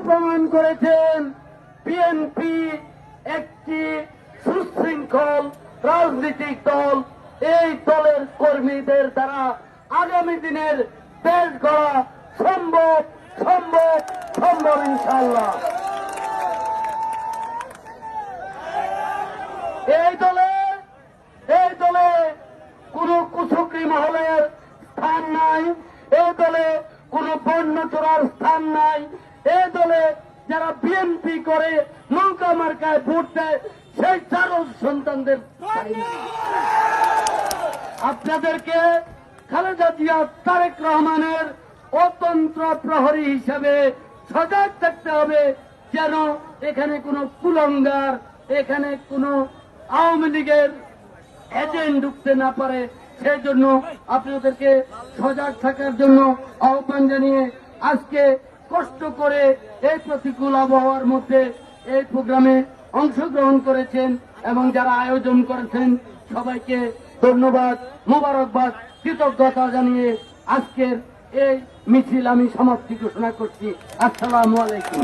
প্রমাণ করেছেন বিএনপি একটি সুশৃঙ্খল রাজনৈতিক দল। এই দলের কর্মীদের দ্বারা আগামী দিনের দেশ গড়া সম্ভব সম্ভব সম্ভব ইনশাআল্লাহ। এই দলে কোন কুচক্রী মহলের স্থান নাই, এই দলে কোন বন্য চোরার স্থান নাই, এই দলে যারা বিএনপি করে নৌকা মার্কায় ভোট দেয় সেই চারণ সন্তানদের আপনাদেরকে খালেদা জিয়া তারেক রহমানের অতন্ত্র প্রহরী হিসেবে সজাগ থাকতে হবে, যেন এখানে কোনো কুলঙ্গার, এখানে কোনো আওয়ামী লীগের এজেন্ট ঢুকতে না পারে। সেই জন্য আপনাদেরকে সজাগ থাকার জন্য আহ্বান জানিয়ে আজকে কষ্ট করে এই প্রতিকূল আবহাওয়ার মধ্যে এই প্রোগ্রামে অংশগ্রহণ করেছেন এবং যারা আয়োজন করেছেন সবাইকে ধন্যবাদ, মোবারকবাদ, কৃতজ্ঞতা জানিয়ে আজকের এই মিছিল আমি সমাপ্তি ঘোষণা করছি। আসসালামু আলাইকুম।